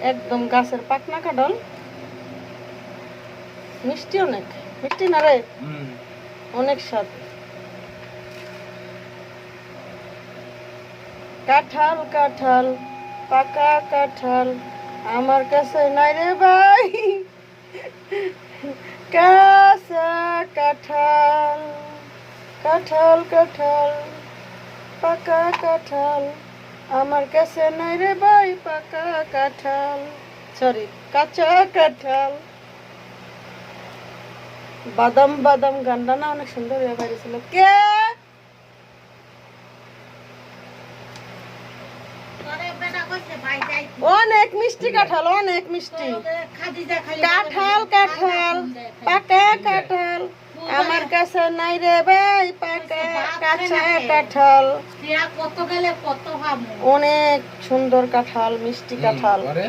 একদম গাছের পাকনা কাঁঠাল, মিষ্টি অনেক, মিষ্টি না রে, অনেক স্বাদ। কাঁঠাল কাঁঠাল পাকা কাঁঠাল আমার কাছে নাই রে ভাই, কাঁচা কাঁঠাল। কাঁঠাল কাঁঠাল পাকা কাঁঠাল আমার কাছে নাই রে ভাই, পাকা কাঁঠাল, সরি কাঁচা কাঁঠাল। বাদাম বাদাম গানটা না অনেক সুন্দর হয়ে বেরিয়েছিল। কে অনেক মিষ্টি কাঁঠাল, অনেক মিষ্টি। কাঁঠাল কাঁঠাল পাকা কাঁঠাল আমার কাছে নাই রে ভাই, পাকা কাঁচা কাঁঠাল। অনেক সুন্দর কাঁঠাল, মিষ্টি কাঁঠাল।